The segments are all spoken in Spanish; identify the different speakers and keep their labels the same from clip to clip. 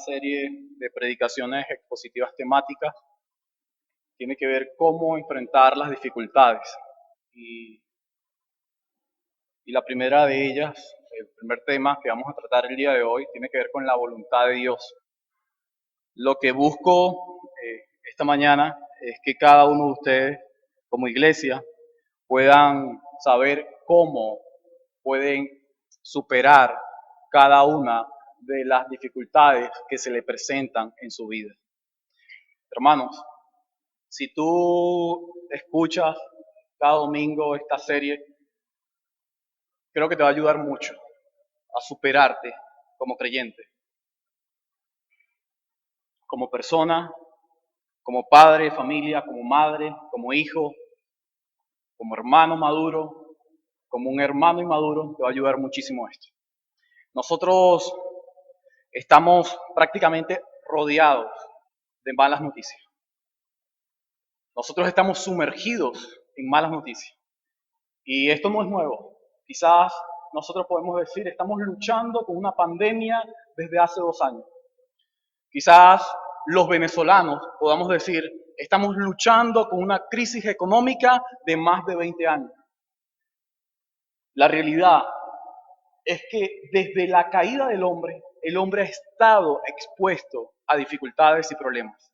Speaker 1: serie de predicaciones expositivas temáticas. Tiene que ver cómo enfrentar las dificultades. Y, y la primera de ellas, el primer tema que vamos a tratar el día de hoy, tiene que ver con la voluntad de Dios. Lo que busco esta mañana es que cada uno de ustedes, como iglesia, puedan saber cómo pueden superar cada una de las dificultades que se le presentan en su vida. Hermanos, si tú escuchas cada domingo esta serie, creo que te va a ayudar mucho a superarte como creyente, como persona, como padre de familia, como madre, como hijo, como hermano maduro, como un hermano inmaduro. Te va a ayudar muchísimo esto. Nosotros estamos prácticamente rodeados de malas noticias. Nosotros estamos sumergidos en malas noticias. Y esto no es nuevo. Quizás nosotros podemos decir, estamos luchando con una pandemia desde hace 2 años. Quizás los venezolanos podamos decir, estamos luchando con una crisis económica de más de 20 años. La realidad es que desde la caída del hombre, el hombre ha estado expuesto a dificultades y problemas.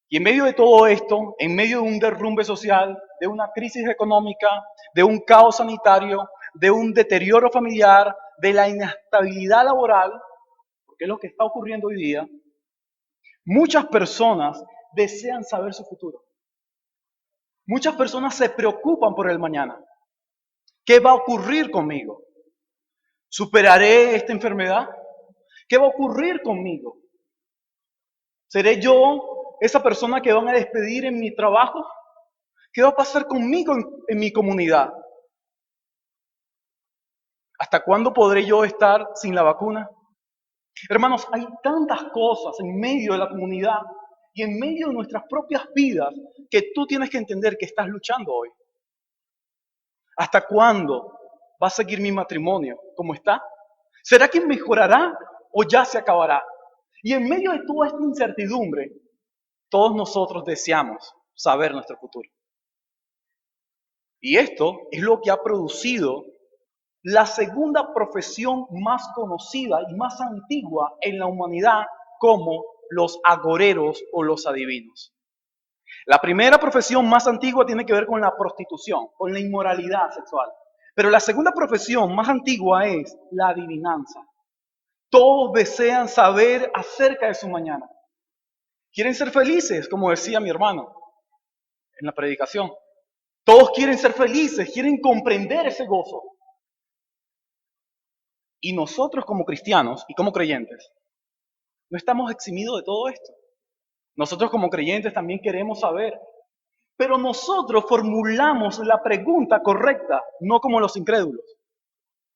Speaker 1: Y en medio de todo esto, en medio de un derrumbe social, de una crisis económica, de un caos sanitario, de un deterioro familiar, de la inestabilidad laboral, porque es lo que está ocurriendo hoy día, muchas personas desean saber su futuro. Muchas personas se preocupan por el mañana. ¿Qué va a ocurrir conmigo? ¿Superaré esta enfermedad? ¿Qué va a ocurrir conmigo? ¿Seré yo esa persona que van a despedir en mi trabajo? ¿Qué va a pasar conmigo en mi comunidad? ¿Hasta cuándo podré yo estar sin la vacuna? Hermanos, hay tantas cosas en medio de la comunidad y en medio de nuestras propias vidas que tú tienes que entender que estás luchando hoy. ¿Hasta cuándo va a seguir mi matrimonio como está? ¿Será que mejorará o ya se acabará? Y en medio de toda esta incertidumbre, todos nosotros deseamos saber nuestro futuro. Y esto es lo que ha producido la segunda profesión más conocida y más antigua en la humanidad como los agoreros o los adivinos. La primera profesión más antigua tiene que ver con la prostitución, con la inmoralidad sexual. Pero la segunda profesión más antigua es la adivinanza. Todos desean saber acerca de su mañana. Quieren ser felices, como decía mi hermano en la predicación. Todos quieren ser felices, quieren comprender ese gozo. Y nosotros como cristianos y como creyentes, no estamos eximidos de todo esto. Nosotros como creyentes también queremos saber. Pero nosotros formulamos la pregunta correcta, no como los incrédulos.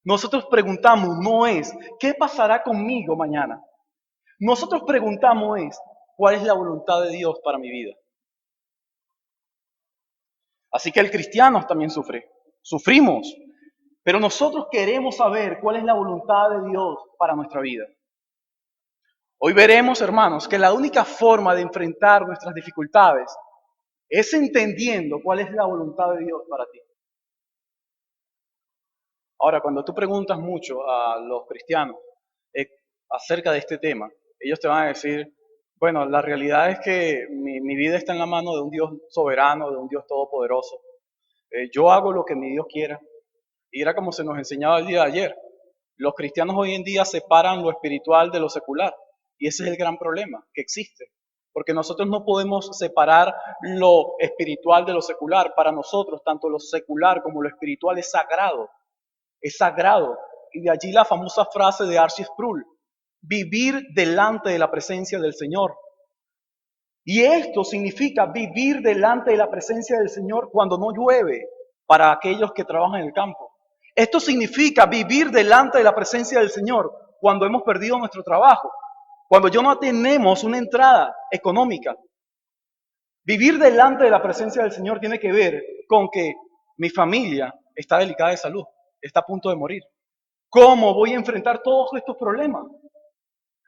Speaker 1: Nosotros preguntamos, no es, ¿qué pasará conmigo mañana? Nosotros preguntamos es, ¿cuál es la voluntad de Dios para mi vida? Así que el cristiano también sufre, sufrimos, pero nosotros queremos saber cuál es la voluntad de Dios para nuestra vida. Hoy veremos, hermanos, que la única forma de enfrentar nuestras dificultades es entendiendo cuál es la voluntad de Dios para ti. Ahora, cuando tú preguntas mucho a los cristianos acerca de este tema, ellos te van a decir, bueno, la realidad es que mi vida está en la mano de un Dios soberano, de un Dios todopoderoso. Yo hago lo que mi Dios quiera. Y era como se nos enseñaba el día de ayer. Los cristianos hoy en día separan lo espiritual de lo secular. Y ese es el gran problema que existe. Porque nosotros no podemos separar lo espiritual de lo secular. Para nosotros, tanto lo secular como lo espiritual es sagrado. Es sagrado. Y de allí la famosa frase de R.C. Sproul: vivir delante de la presencia del Señor. Y esto significa vivir delante de la presencia del Señor cuando no llueve para aquellos que trabajan en el campo. Esto significa vivir delante de la presencia del Señor cuando hemos perdido nuestro trabajo, cuando ya no tenemos una entrada económica. Vivir delante de la presencia del Señor tiene que ver con que mi familia está delicada de salud, está a punto de morir. ¿Cómo voy a enfrentar todos estos problemas?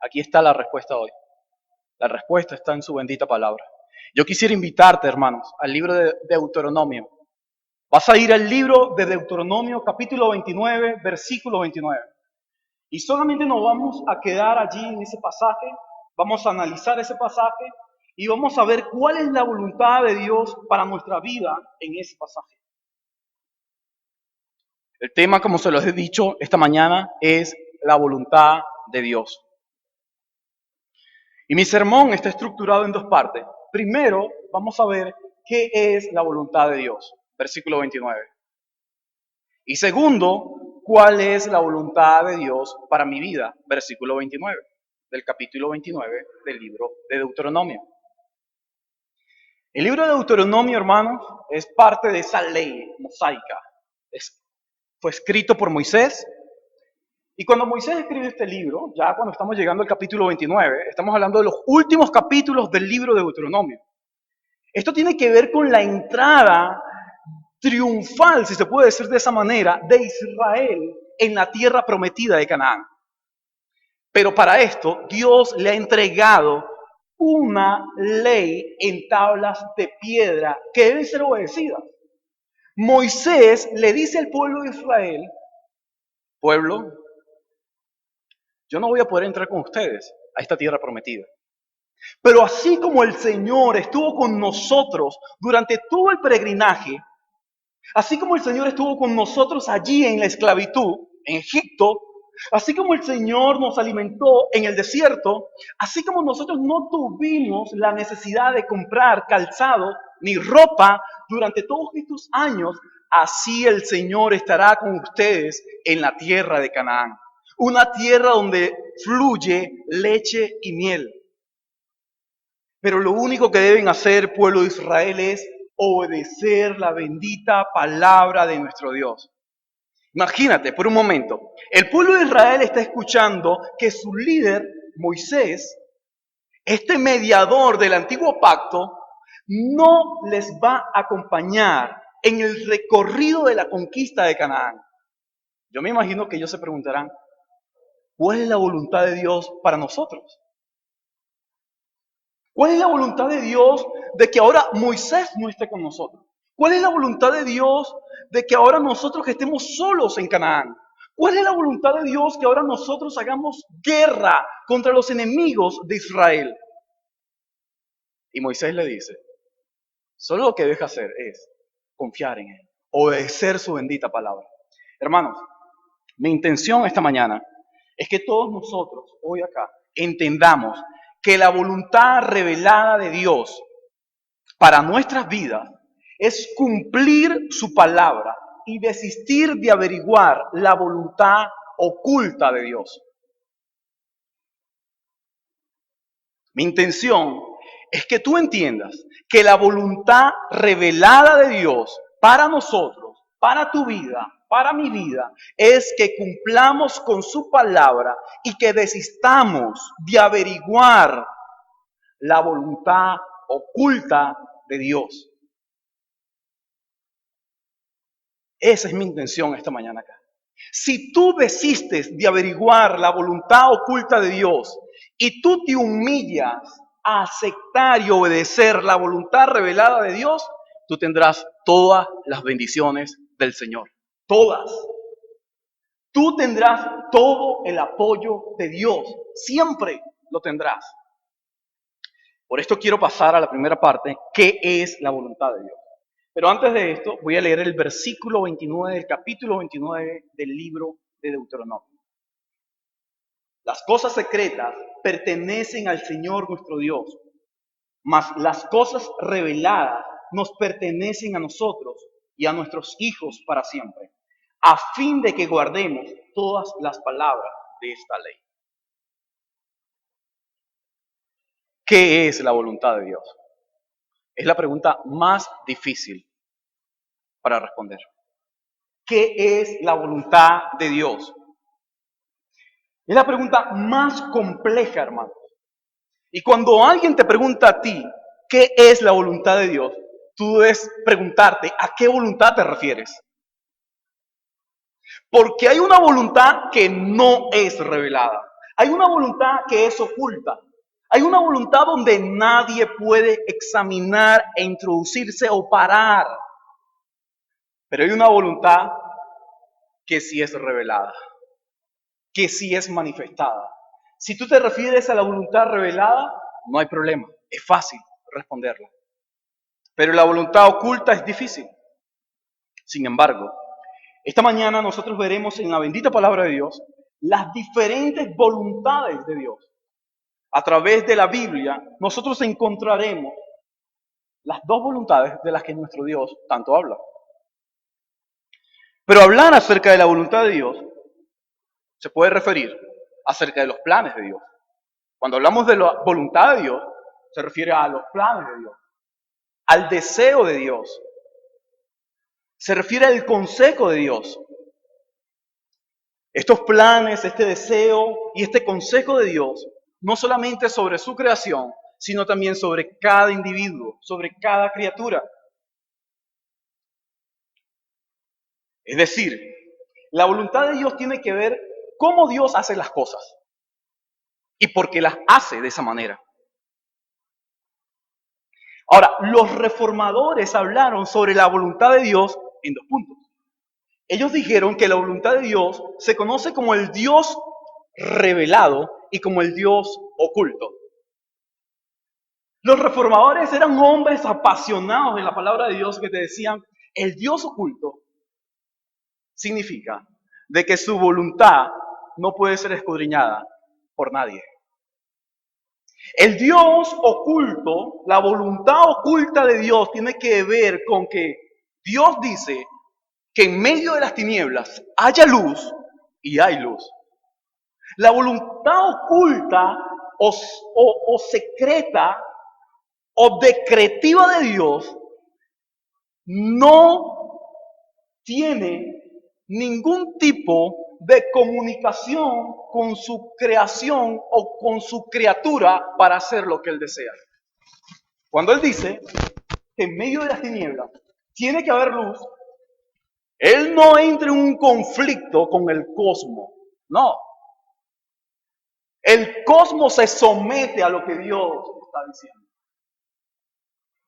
Speaker 1: Aquí está la respuesta hoy. La respuesta está en su bendita palabra. Yo quisiera invitarte, hermanos, al libro de Deuteronomio. Vas a ir al libro de Deuteronomio, capítulo 29, versículo 29. Y solamente nos vamos a quedar allí en ese pasaje, vamos a analizar ese pasaje y vamos a ver cuál es la voluntad de Dios para nuestra vida en ese pasaje. El tema, como se los he dicho esta mañana, es la voluntad de Dios. Y mi sermón está estructurado en dos partes. Primero, vamos a ver qué es la voluntad de Dios, versículo 29. Y segundo, cuál es la voluntad de Dios para mi vida, versículo 29, del capítulo 29 del libro de Deuteronomio. El libro de Deuteronomio, hermanos, es parte de esa ley mosaica. Fue escrito por Moisés. Y cuando Moisés escribe este libro, ya cuando estamos llegando al capítulo 29, estamos hablando de los últimos capítulos del libro de Deuteronomio. Esto tiene que ver con la entrada triunfal, si se puede decir de esa manera, de Israel en la tierra prometida de Canaán. Pero para esto, Dios le ha entregado una ley en tablas de piedra que deben ser obedecidas. Moisés le dice al pueblo de Israel, pueblo, yo no voy a poder entrar con ustedes a esta tierra prometida. Pero así como el Señor estuvo con nosotros durante todo el peregrinaje, así como el Señor estuvo con nosotros allí en la esclavitud, en Egipto, así como el Señor nos alimentó en el desierto, así como nosotros no tuvimos la necesidad de comprar calzado ni ropa durante todos estos años, así el Señor estará con ustedes en la tierra de Canaán. Una tierra donde fluye leche y miel. Pero lo único que deben hacer, pueblo de Israel, es obedecer la bendita palabra de nuestro Dios. Imagínate por un momento, el pueblo de Israel está escuchando que su líder, Moisés, este mediador del antiguo pacto, no les va a acompañar en el recorrido de la conquista de Canaán. Yo me imagino que ellos se preguntarán, ¿cuál es la voluntad de Dios para nosotros? ¿Cuál es la voluntad de Dios de que ahora Moisés no esté con nosotros? ¿Cuál es la voluntad de Dios de que ahora nosotros estemos solos en Canaán? ¿Cuál es la voluntad de Dios que ahora nosotros hagamos guerra contra los enemigos de Israel? Y Moisés le dice, solo lo que deja hacer es confiar en Él, obedecer su bendita palabra. Hermanos, mi intención esta mañana es que todos nosotros hoy acá entendamos que la voluntad revelada de Dios para nuestras vidas es cumplir su palabra y desistir de averiguar la voluntad oculta de Dios. Mi intención es que tú entiendas que la voluntad revelada de Dios para nosotros, para tu vida, para mi vida, es que cumplamos con su palabra y que desistamos de averiguar la voluntad oculta de Dios. Esa es mi intención esta mañana acá. Si tú desistes de averiguar la voluntad oculta de Dios y tú te humillas a aceptar y obedecer la voluntad revelada de Dios, tú tendrás todas las bendiciones del Señor. Todas. Tú tendrás todo el apoyo de Dios. Siempre lo tendrás. Por esto quiero pasar a la primera parte, ¿qué es la voluntad de Dios? Pero antes de esto, voy a leer el versículo 29 del capítulo 29 del libro de Deuteronomio. Las cosas secretas pertenecen al Señor nuestro Dios, mas las cosas reveladas nos pertenecen a nosotros y a nuestros hijos para siempre, a fin de que guardemos todas las palabras de esta ley. ¿Qué es la voluntad de Dios? Es la pregunta más difícil para responder. ¿Qué es la voluntad de Dios? Es la pregunta más compleja, hermano. Y cuando alguien te pregunta a ti, ¿qué es la voluntad de Dios? Tú debes preguntarte, ¿a qué voluntad te refieres? Porque hay una voluntad que no es revelada. Hay una voluntad que es oculta. Hay una voluntad donde nadie puede examinar e introducirse o parar. Pero hay una voluntad que sí es revelada, que sí es manifestada. Si tú te refieres a la voluntad revelada, no hay problema, es fácil responderla. Pero la voluntad oculta es difícil. Sin embargo, esta mañana nosotros veremos en la bendita palabra de Dios las diferentes voluntades de Dios. A través de la Biblia, nosotros encontraremos las dos voluntades de las que nuestro Dios tanto habla. Pero hablar acerca de la voluntad de Dios se puede referir acerca de los planes de Dios. Cuando hablamos de la voluntad de Dios, se refiere a los planes de Dios, al deseo de Dios. Se refiere al consejo de Dios. Estos planes, este deseo y este consejo de Dios, no solamente sobre su creación, sino también sobre cada individuo, sobre cada criatura. Es decir, la voluntad de Dios tiene que ver cómo Dios hace las cosas y por qué las hace de esa manera. Ahora, los reformadores hablaron sobre la voluntad de Dios en dos puntos. Ellos dijeron que la voluntad de Dios se conoce como el Dios revelado y como el Dios oculto. Los reformadores eran hombres apasionados de la palabra de Dios que te decían, el Dios oculto significa de que su voluntad no puede ser escudriñada por nadie. El Dios oculto, la voluntad oculta de Dios tiene que ver con que Dios dice que en medio de las tinieblas haya luz y hay luz. La voluntad oculta o secreta o decretiva de Dios no tiene ningún tipo de comunicación con su creación o con su criatura para hacer lo que Él desea. Cuando Él dice que en medio de las tinieblas tiene que haber luz, Él no entra en un conflicto con el cosmos, no. El cosmos se somete a lo que Dios está diciendo.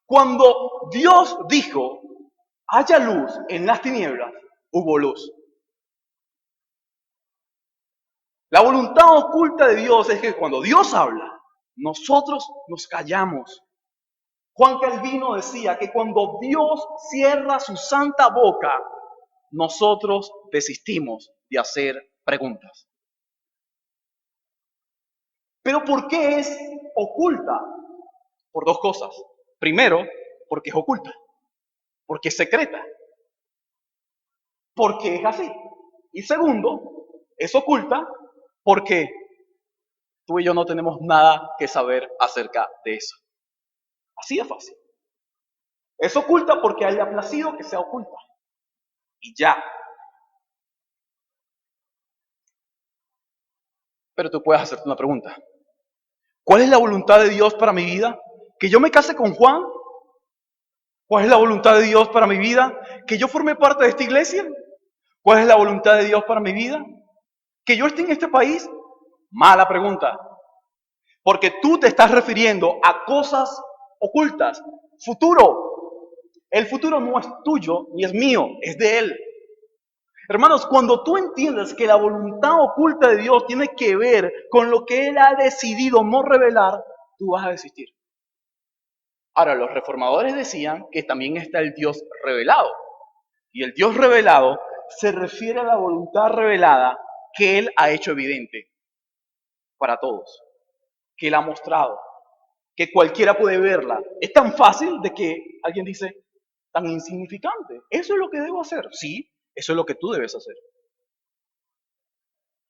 Speaker 1: Cuando Dios dijo, haya luz en las tinieblas, hubo luz. La voluntad oculta de Dios es que cuando Dios habla, nosotros nos callamos. Juan Calvino decía que cuando Dios cierra su santa boca, nosotros desistimos de hacer preguntas. ¿Pero por qué es oculta? Por dos cosas. Primero, porque es oculta, porque es secreta, porque es así. Y segundo, es oculta porque tú y yo no tenemos nada que saber acerca de eso. Así de fácil. Es oculta porque a Él le ha placido que sea oculta. Y ya. Pero tú puedes hacerte una pregunta. ¿Cuál es la voluntad de Dios para mi vida? ¿Que yo me case con Juan? ¿Cuál es la voluntad de Dios para mi vida? ¿Que yo forme parte de esta iglesia? ¿Cuál es la voluntad de Dios para mi vida? ¿Que yo esté en este país? Mala pregunta. Porque tú te estás refiriendo a cosas ocultas. Futuro. El futuro no es tuyo ni es mío, es de Él. Hermanos, cuando tú entiendes que la voluntad oculta de Dios tiene que ver con lo que Él ha decidido no revelar, tú vas a desistir. Ahora, los reformadores decían que también está el Dios revelado. Y el Dios revelado se refiere a la voluntad revelada que Él ha hecho evidente para todos, que Él ha mostrado, que cualquiera puede verla. Es tan fácil de que alguien dice, tan insignificante. ¿Eso es lo que debo hacer? Sí, eso es lo que tú debes hacer.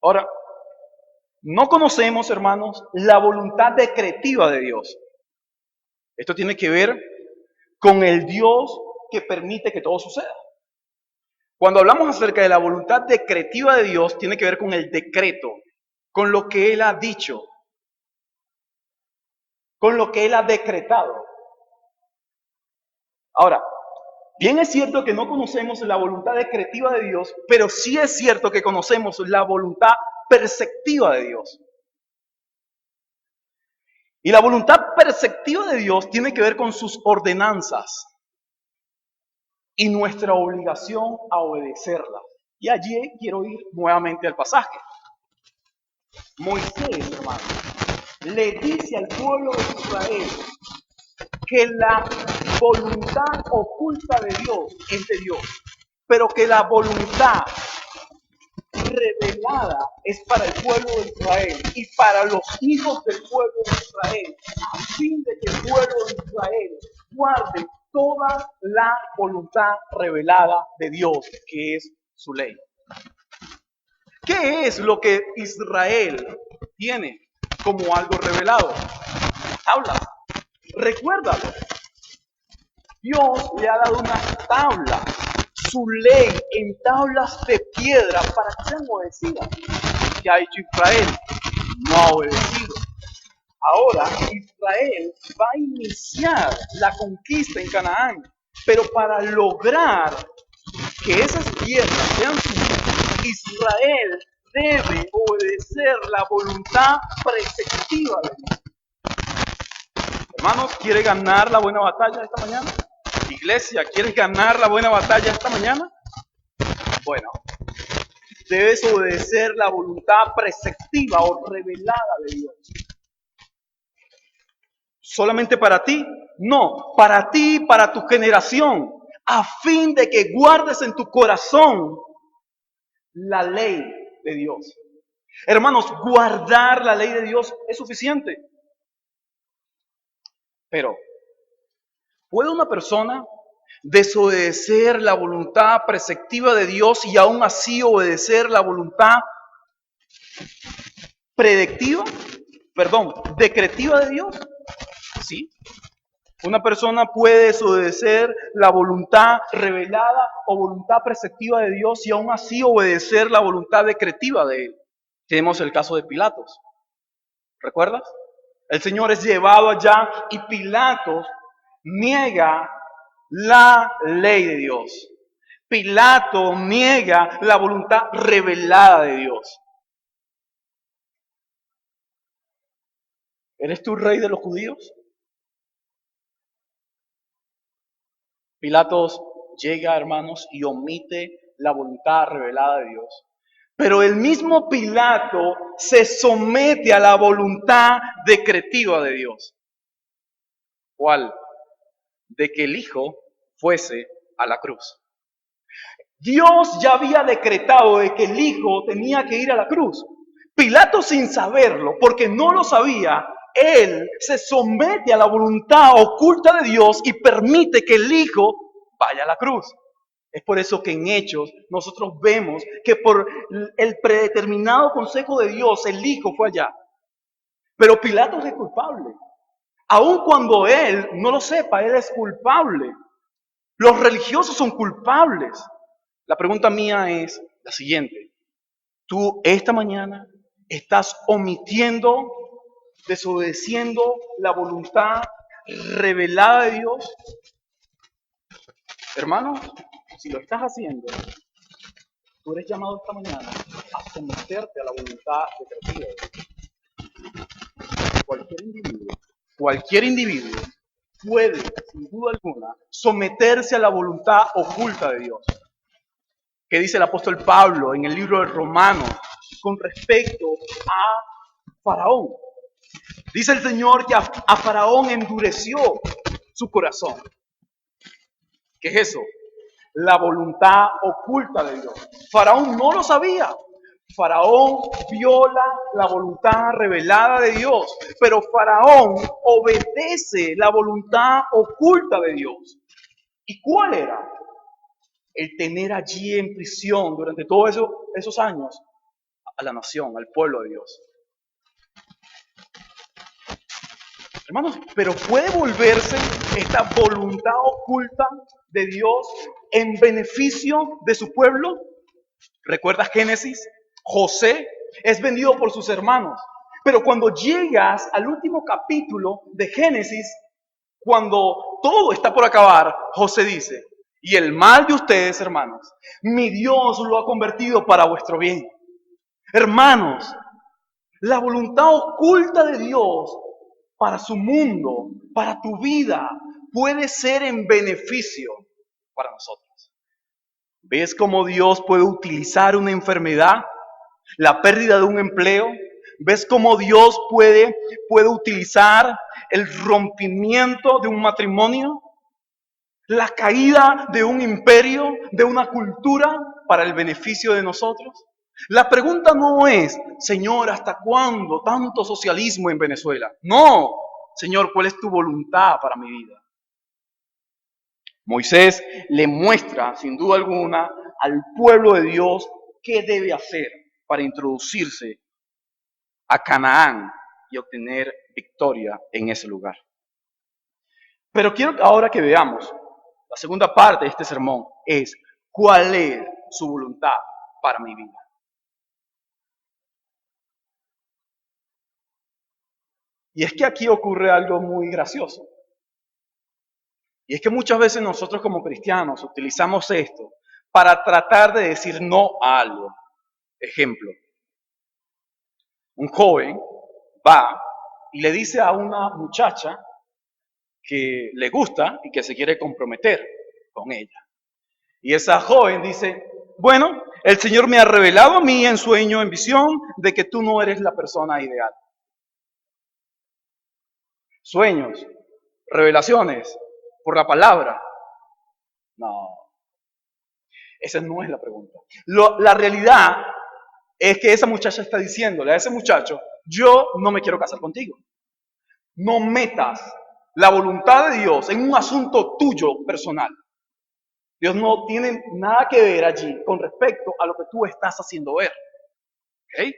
Speaker 1: Ahora, no conocemos, hermanos, la voluntad decretiva de Dios. Esto tiene que ver con el Dios que permite que todo suceda. Cuando hablamos acerca de la voluntad decretiva de Dios, tiene que ver con el decreto, con lo que Él ha dicho, con lo que Él ha decretado. Ahora, bien es cierto que no conocemos la voluntad decretiva de Dios, pero sí es cierto que conocemos la voluntad perceptiva de Dios. Y la voluntad perceptiva de Dios tiene que ver con sus ordenanzas y nuestra obligación a obedecerlas. Y allí quiero ir nuevamente al pasaje. Moisés, hermano, le dice al pueblo de Israel que la voluntad oculta de Dios es de Dios, pero que la voluntad revelada es para el pueblo de Israel y para los hijos del pueblo de Israel, a fin de que el pueblo de Israel guarde toda la voluntad revelada de Dios, que es su ley. ¿Qué es lo que Israel tiene como algo revelado? Tablas. Recuérdalo. Dios le ha dado unas tablas, su ley en tablas de piedra para que sean obedecidas. ¿Qué ha hecho Israel? No ha obedecido. Ahora Israel va a iniciar la conquista en Canaán, pero para lograr que esas tierras sean suyas, Israel debe obedecer la voluntad preceptiva de Dios. Hermanos, ¿quiere ganar la buena batalla esta mañana? Iglesia, ¿quieres ganar la buena batalla esta mañana? Bueno, debes obedecer la voluntad preceptiva o revelada de Dios. ¿Solamente para ti? No, para ti y para tu generación, a fin de que guardes en tu corazón la ley de Dios. Hermanos, guardar la ley de Dios es suficiente. Pero, ¿puede una persona desobedecer la voluntad preceptiva de Dios y aún así obedecer la voluntad decretiva de Dios? Sí. Una persona puede desobedecer la voluntad revelada o voluntad preceptiva de Dios y aún así obedecer la voluntad decretiva de Él. Tenemos el caso de Pilatos. ¿Recuerdas? El Señor es llevado allá y Pilatos niega la ley de Dios. Pilato niega la voluntad revelada de Dios. ¿Eres tú rey de los judíos? Pilatos llega, hermanos, y omite la voluntad revelada de Dios. Pero el mismo Pilato se somete a la voluntad decretiva de Dios. ¿Cuál? De que el Hijo fuese a la cruz. Dios ya había decretado de que el Hijo tenía que ir a la cruz. Pilato, sin saberlo, porque no lo sabía, él se somete a la voluntad oculta de Dios y permite que el Hijo vaya a la cruz. Es por eso que en Hechos nosotros vemos que por el predeterminado consejo de Dios el Hijo fue allá. Pero Pilato es culpable. Aun cuando él no lo sepa, él es culpable. Los religiosos son culpables. La pregunta mía es la siguiente. ¿Tú esta mañana estás omitiendo, desobedeciendo la voluntad revelada de Dios? Hermano, si lo estás haciendo, tú eres llamado esta mañana a someterte a la voluntad decretiva de Dios. Cualquier individuo puede, sin duda alguna, someterse a la voluntad oculta de Dios. ¿Qué dice el apóstol Pablo en el libro de Romanos con respecto a Faraón? Dice el Señor que a Faraón endureció su corazón. ¿Qué es eso? La voluntad oculta de Dios. Faraón no lo sabía. Faraón viola la voluntad revelada de Dios, pero Faraón obedece la voluntad oculta de Dios. ¿Y cuál era? El tener allí en prisión durante todos esos años a la nación, al pueblo de Dios. Hermanos, pero puede volverse esta voluntad oculta de Dios en beneficio de su pueblo. ¿Recuerdas Génesis? José es vendido por sus hermanos. Pero cuando llegas al último capítulo de Génesis, cuando todo está por acabar, José dice: y el mal de ustedes, hermanos, mi Dios lo ha convertido para vuestro bien. Hermanos, la voluntad oculta de Dios para su mundo, para tu vida, puede ser en beneficio para nosotros. ¿Ves cómo Dios puede utilizar una enfermedad, la pérdida de un empleo? ¿Ves cómo Dios puede utilizar el rompimiento de un matrimonio? La caída de un imperio, de una cultura, para el beneficio de nosotros. La pregunta no es, Señor, ¿hasta cuándo tanto socialismo en Venezuela? No, Señor, ¿cuál es tu voluntad para mi vida? Moisés le muestra, sin duda alguna, al pueblo de Dios qué debe hacer para introducirse a Canaán y obtener victoria en ese lugar. Pero quiero ahora que veamos, la segunda parte de este sermón es, ¿cuál es su voluntad para mi vida? Y es que aquí ocurre algo muy gracioso. Y es que muchas veces nosotros como cristianos utilizamos esto para tratar de decir no a algo. Ejemplo, un joven va y le dice a una muchacha que le gusta y que se quiere comprometer con ella. Y esa joven dice, bueno, el Señor me ha revelado a mí en sueño, en visión, de que tú no eres la persona ideal. Sueños, revelaciones, por la palabra. No, esa no es la pregunta. La realidad es que esa muchacha está diciéndole a ese muchacho, yo no me quiero casar contigo. No metas la voluntad de Dios en un asunto tuyo personal. Dios no tiene nada que ver allí con respecto a lo que tú estás haciendo ver. ¿Ok?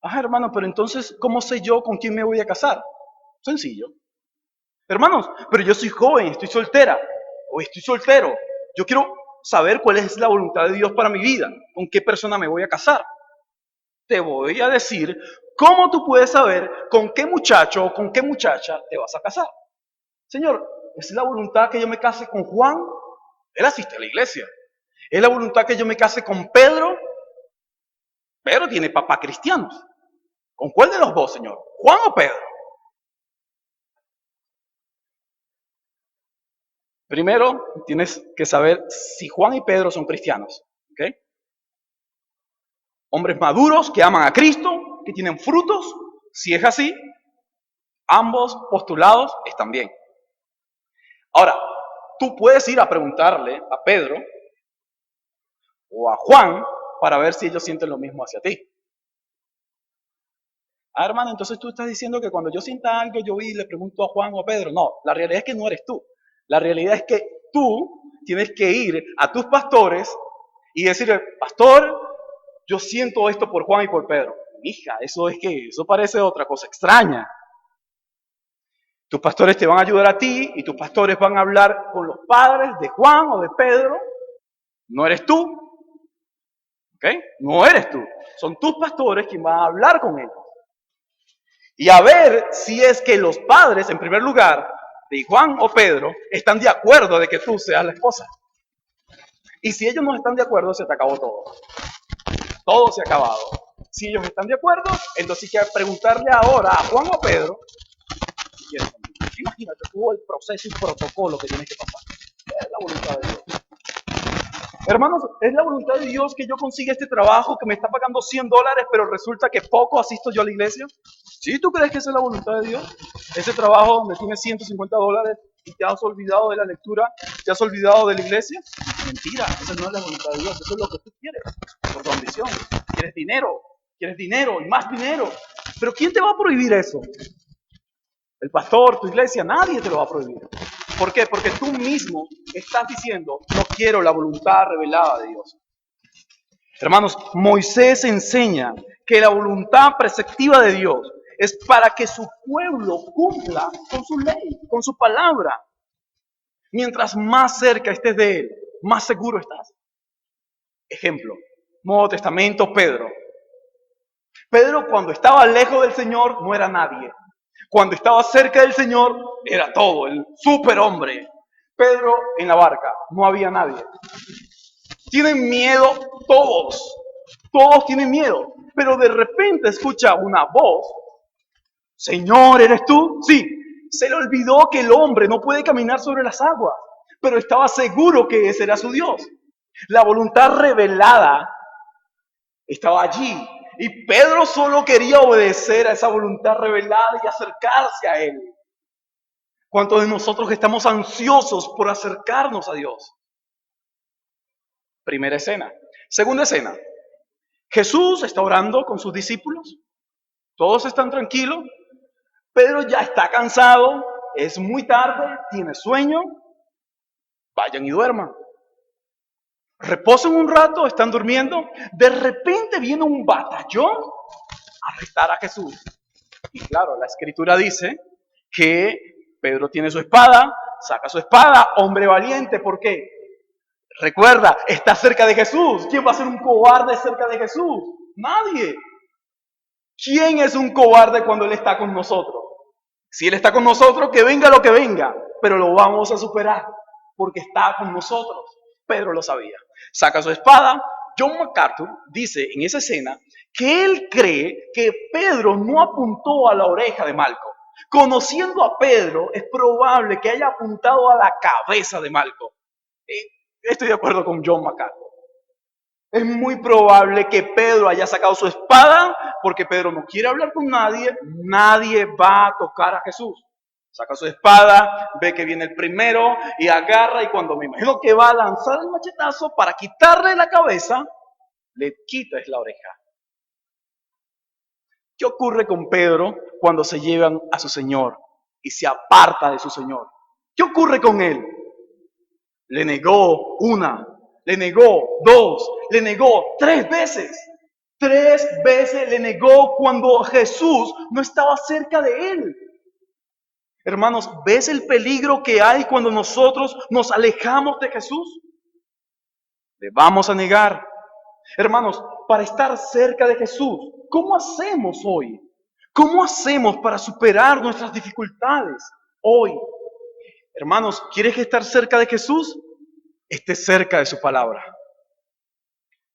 Speaker 1: Hermano, pero entonces, ¿cómo sé yo con quién me voy a casar? Sencillo. Hermanos, pero yo soy joven, estoy soltera o estoy soltero. Yo quiero saber cuál es la voluntad de Dios para mi vida, con qué persona me voy a casar. Te voy a decir cómo tú puedes saber con qué muchacho o con qué muchacha te vas a casar. Señor, ¿es la voluntad que yo me case con Juan? Él asiste a la iglesia. ¿Es la voluntad que yo me case con Pedro? Pedro tiene papá cristianos. ¿Con cuál de los dos, Señor? ¿Juan o Pedro? Primero, tienes que saber si Juan y Pedro son cristianos. ¿Ok? Hombres maduros que aman a Cristo, que tienen frutos. Si es así, ambos postulados están bien. Ahora, tú puedes ir a preguntarle a Pedro o a Juan para ver si ellos sienten lo mismo hacia ti. Hermano, entonces tú estás diciendo que cuando yo sienta algo, yo voy y le pregunto a Juan o a Pedro. No, la realidad es que no eres tú. La realidad es que tú tienes que ir a tus pastores y decirle, pastor, yo siento esto por Juan y por Pedro. Hija, eso parece otra cosa extraña. Tus pastores te van a ayudar a ti y tus pastores van a hablar con los padres de Juan o de Pedro. No eres tú. ¿Ok? No eres tú. Son tus pastores quienes van a hablar con ellos. Y a ver si es que los padres, en primer lugar, de Juan o Pedro, están de acuerdo de que tú seas la esposa. Y si ellos no están de acuerdo, se te acabó todo. Todo se ha acabado. Si ellos están de acuerdo, entonces hay que preguntarle ahora a Juan o Pedro. Imagínate todo el proceso y protocolo que tienes que pasar. Es la voluntad de Dios. Hermanos, es la voluntad de Dios que yo consiga este trabajo que me está pagando $100, pero resulta que poco asisto yo a la iglesia. ¿Sí? ¿Tú crees que esa es la voluntad de Dios? Ese trabajo donde tienes $150 y te has olvidado de la lectura, te has olvidado de la iglesia. Mentira, esa no es la voluntad de Dios, eso es lo que tú quieres, por tu ambición. Quieres dinero y más dinero. Pero ¿quién te va a prohibir eso? El pastor, tu iglesia, nadie te lo va a prohibir. ¿Por qué? Porque tú mismo estás diciendo, no quiero la voluntad revelada de Dios. Hermanos, Moisés enseña que la voluntad preceptiva de Dios es para que su pueblo cumpla con su ley, con su palabra. Mientras más cerca estés de él, más seguro estás. Ejemplo, Nuevo Testamento, Pedro. Pedro cuando estaba lejos del Señor no era nadie. Cuando estaba cerca del Señor, era todo, el superhombre. Pedro en la barca, no había nadie. Tienen miedo todos tienen miedo. Pero de repente escucha una voz Señor, ¿eres tú? Sí. Se le olvidó que el hombre no puede caminar sobre las aguas, pero estaba seguro que ese era su Dios. La voluntad revelada estaba allí. Y Pedro solo quería obedecer a esa voluntad revelada y acercarse a Él. ¿Cuántos de nosotros estamos ansiosos por acercarnos a Dios? Primera escena. Segunda escena. Jesús está orando con sus discípulos. Todos están tranquilos. Pedro ya está cansado. Es muy tarde. Tiene sueño. Vayan y duerman. Reposen un rato. Están durmiendo. De repente viene un batallón a arrestar a Jesús. Y claro, la escritura dice que Pedro tiene su espada. Saca su espada. Hombre valiente. ¿Por qué? Recuerda, está cerca de Jesús. ¿Quién va a ser un cobarde cerca de Jesús? Nadie. ¿Quién es un cobarde cuando Él está con nosotros? Si Él está con nosotros, que venga lo que venga, pero lo vamos a superar, porque está con nosotros. Pedro lo sabía. Saca su espada. John MacArthur dice en esa escena que él cree que Pedro no apuntó a la oreja de Malco. Conociendo a Pedro, es probable que haya apuntado a la cabeza de Malco. Estoy de acuerdo con John MacArthur. Es muy probable que Pedro haya sacado su espada porque Pedro no quiere hablar con nadie. Nadie va a tocar a Jesús. Saca su espada, ve que viene el primero y agarra, y cuando me imagino que va a lanzar el machetazo para quitarle la cabeza, le quitas la oreja. ¿Qué ocurre con Pedro cuando se llevan a su Señor y se aparta de su Señor? ¿Qué ocurre con él? Le negó una, le negó dos, le negó 3 veces. 3 veces le negó cuando Jesús no estaba cerca de él. Hermanos, ¿ves el peligro que hay cuando nosotros nos alejamos de Jesús? Le vamos a negar. Hermanos, para estar cerca de Jesús, ¿cómo hacemos hoy? ¿Cómo hacemos para superar nuestras dificultades hoy? Hermanos, ¿quieres estar cerca de Jesús? Esté cerca de su palabra.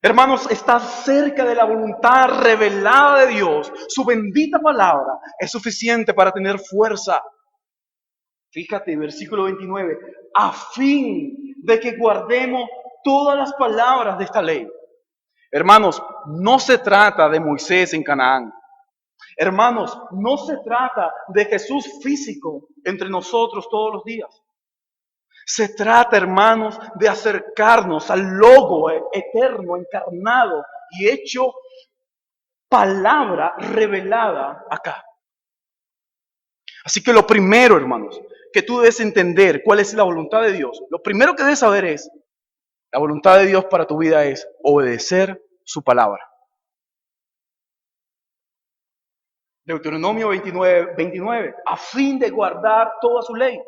Speaker 1: Hermanos, estar cerca de la voluntad revelada de Dios, su bendita palabra, es suficiente para tener fuerza. Fíjate, versículo 29, a fin de que guardemos todas las palabras de esta ley. Hermanos, no se trata de Moisés en Canaán. Hermanos, no se trata de Jesús físico entre nosotros todos los días. Se trata, hermanos, de acercarnos al Logo eterno, encarnado y hecho palabra revelada acá. Así que lo primero, hermanos, que tú debes entender cuál es la voluntad de Dios. Lo primero que debes saber es, la voluntad de Dios para tu vida es obedecer su palabra. Deuteronomio 29, a fin de guardar toda su ley.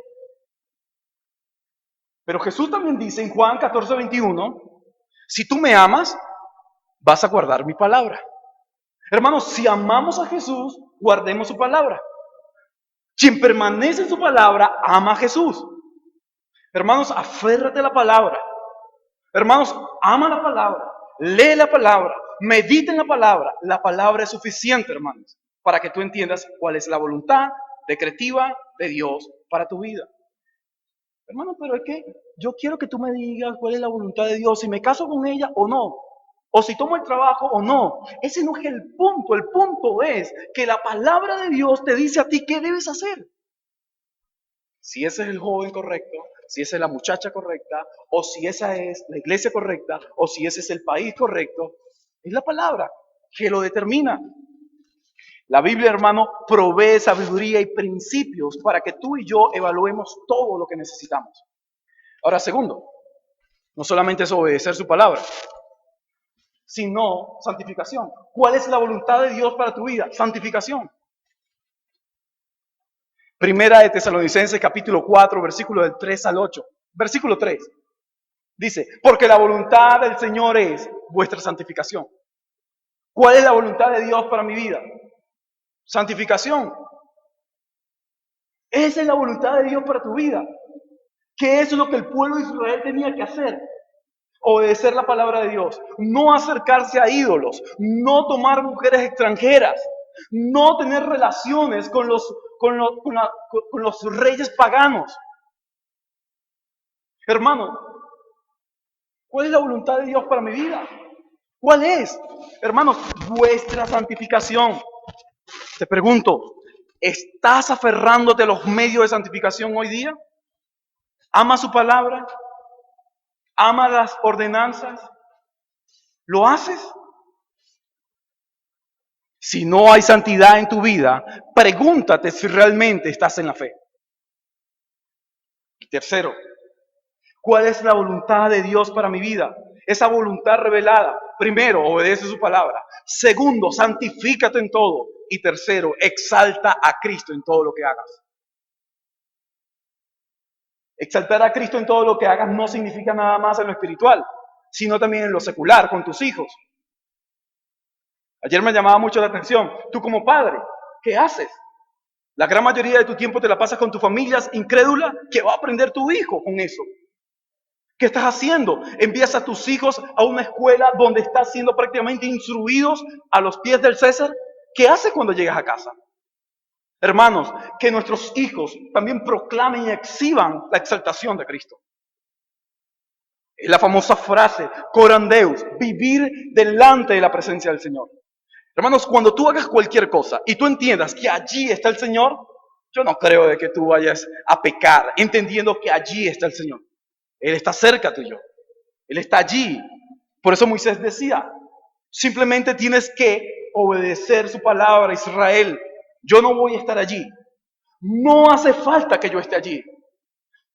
Speaker 1: Pero Jesús también dice en Juan 14:21, si tú me amas, vas a guardar mi palabra. Hermanos, si amamos a Jesús, guardemos su palabra. Quien permanece en su palabra, ama a Jesús. Hermanos, aférrate a la palabra. Hermanos, ama la palabra, lee la palabra, medita en la palabra. La palabra es suficiente, hermanos, para que tú entiendas cuál es la voluntad decretiva de Dios para tu vida. Hermano, pero es que yo quiero que tú me digas cuál es la voluntad de Dios, si me caso con ella o no, o si tomo el trabajo o no. Ese no es el punto es que la palabra de Dios te dice a ti qué debes hacer. Si ese es el joven correcto, si esa es la muchacha correcta, o si esa es la iglesia correcta, o si ese es el país correcto, es la palabra que lo determina. La Biblia, hermano, provee sabiduría y principios para que tú y yo evaluemos todo lo que necesitamos. Ahora, segundo, no solamente es obedecer su palabra, sino santificación. ¿Cuál es la voluntad de Dios para tu vida? Santificación. Primera de Tesalonicenses, capítulo 4, versículo del 3 al 8. Versículo 3. Dice, porque la voluntad del Señor es vuestra santificación. ¿Cuál es la voluntad de Dios para mi vida? Santificación. Esa es la voluntad de Dios para tu vida. ¿Qué es lo que el pueblo de Israel tenía que hacer? Obedecer la palabra de Dios. No acercarse a ídolos. No tomar mujeres extranjeras. No tener relaciones con los reyes paganos. Hermano, ¿cuál es la voluntad de Dios para mi vida? ¿Cuál es? Hermanos, vuestra santificación. Te pregunto, ¿estás aferrándote a los medios de santificación hoy día? ¿Ama su palabra? ¿Ama las ordenanzas? ¿Lo haces? Si no hay santidad en tu vida, pregúntate si realmente estás en la fe. Y tercero, ¿cuál es la voluntad de Dios para mi vida? Esa voluntad revelada. Primero, obedece su palabra. Segundo, santifícate en todo. Y tercero, exalta a Cristo en todo lo que hagas. Exaltar a Cristo en todo lo que hagas no significa nada más en lo espiritual, sino también en lo secular, con tus hijos. Ayer me llamaba mucho la atención. Tú como padre, ¿qué haces? La gran mayoría de tu tiempo te la pasas con tus familias incrédulas. ¿Qué va a aprender tu hijo con eso? ¿Qué estás haciendo? Envías a tus hijos a una escuela donde estás siendo prácticamente instruidos a los pies del César. ¿Qué haces cuando llegas a casa? Hermanos, que nuestros hijos también proclamen y exhiban la exaltación de Cristo. Es la famosa frase, coram Deus, vivir delante de la presencia del Señor. Hermanos, cuando tú hagas cualquier cosa y tú entiendas que allí está el Señor, yo no creo de que tú vayas a pecar, entendiendo que allí está el Señor. Él está cerca tuyo. Él está allí. Por eso Moisés decía, simplemente tienes que obedecer su palabra, Israel. Yo no voy a estar allí. No hace falta que yo esté allí.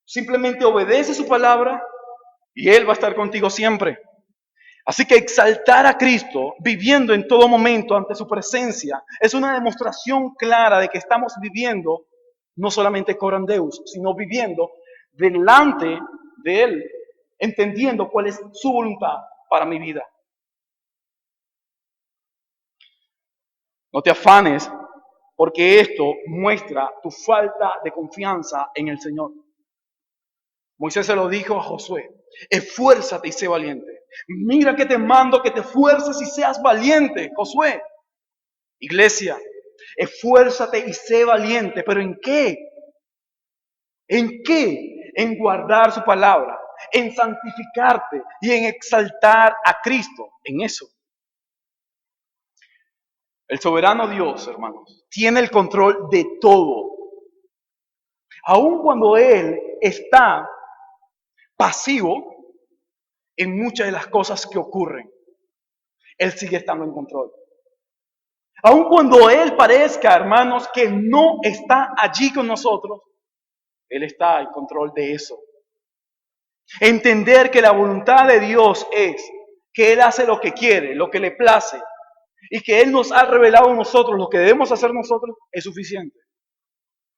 Speaker 1: Simplemente obedece su palabra y Él va a estar contigo siempre. Así que exaltar a Cristo, viviendo en todo momento ante su presencia, es una demostración clara de que estamos viviendo no solamente coram Deus, sino viviendo delante de Él, entendiendo cuál es su voluntad para mi vida. No te afanes, porque esto muestra tu falta de confianza en el Señor. Moisés se lo dijo a Josué, esfuérzate y sé valiente. Mira que te mando que te esfuerces y seas valiente, Josué. Iglesia, esfuérzate y sé valiente, pero ¿en qué? ¿En qué? En guardar su palabra, en santificarte y en exaltar a Cristo, en eso. El soberano Dios, hermanos, tiene el control de todo. Aun cuando Él está pasivo en muchas de las cosas que ocurren, Él sigue estando en control. Aun cuando Él parezca, hermanos, que no está allí con nosotros, Él está en control de eso. Entender que la voluntad de Dios es que Él hace lo que quiere, lo que le place, y que Él nos ha revelado a nosotros lo que debemos hacer nosotros, es suficiente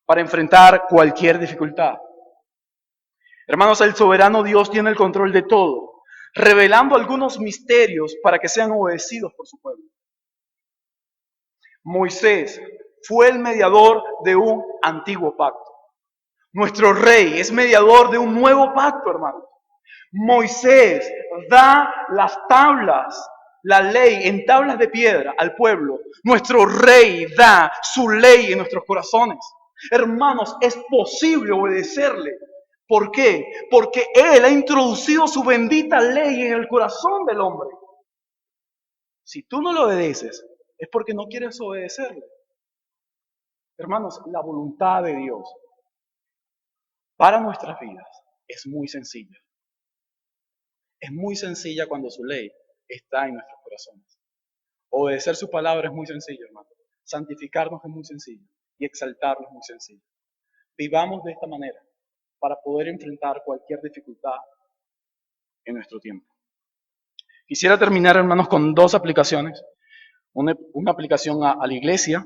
Speaker 1: para enfrentar cualquier dificultad. Hermanos, el soberano Dios tiene el control de todo, revelando algunos misterios para que sean obedecidos por su pueblo. Moisés fue el mediador de un antiguo pacto. Nuestro rey es mediador de un nuevo pacto, hermanos. Moisés da las tablas, la ley en tablas de piedra al pueblo. Nuestro rey da su ley en nuestros corazones. Hermanos, es posible obedecerle. ¿Por qué? Porque Él ha introducido su bendita ley en el corazón del hombre. Si tú no lo obedeces, es porque no quieres obedecerle. Hermanos, la voluntad de Dios para nuestras vidas es muy sencilla. Es muy sencilla cuando su ley está en nuestros corazones. Obedecer su palabra es muy sencillo, hermano. Santificarnos es muy sencillo. Y exaltarlo es muy sencillo. Vivamos de esta manera para poder enfrentar cualquier dificultad en nuestro tiempo. Quisiera terminar, hermanos, con dos aplicaciones. Una aplicación a la iglesia.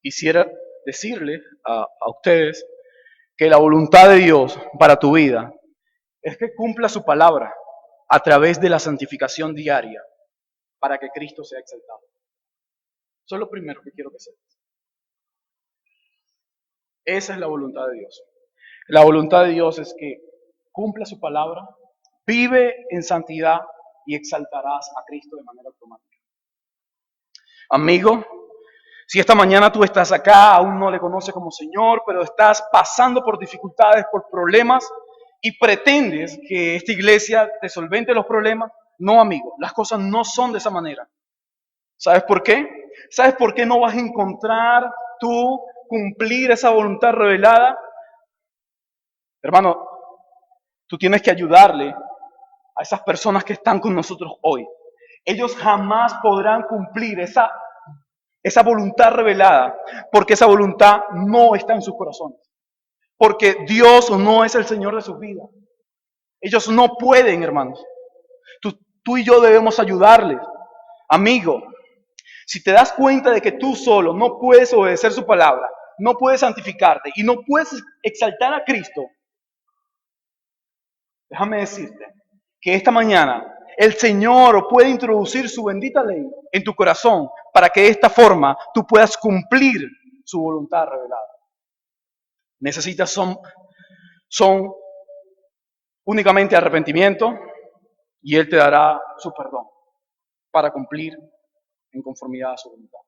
Speaker 1: Quisiera decirle a ustedes que la voluntad de Dios para tu vida es que cumpla su palabra a través de la santificación diaria para que Cristo sea exaltado. Eso es lo primero que quiero que sepas. Esa es la voluntad de Dios. La voluntad de Dios es que cumpla su palabra, vive en santidad y exaltarás a Cristo de manera automática. Amigo, si esta mañana tú estás acá, aún no le conoces como Señor, pero estás pasando por dificultades, por problemas, y pretendes que esta iglesia te solvente los problemas, no, amigo, las cosas no son de esa manera. ¿Sabes por qué? ¿Sabes por qué no vas a encontrar tú cumplir esa voluntad revelada? Hermano, tú tienes que ayudarle a esas personas que están con nosotros hoy. Ellos jamás podrán cumplir esa voluntad revelada, porque esa voluntad no está en sus corazones. Porque Dios no es el Señor de sus vidas. Ellos no pueden, hermanos. Tú y yo debemos ayudarles. Amigo, si te das cuenta de que tú solo no puedes obedecer su palabra, no puedes santificarte y no puedes exaltar a Cristo, déjame decirte que esta mañana el Señor puede introducir su bendita ley en tu corazón para que de esta forma tú puedas cumplir su voluntad revelada. Necesitas son únicamente arrepentimiento y Él te dará su perdón para cumplir en conformidad a su voluntad.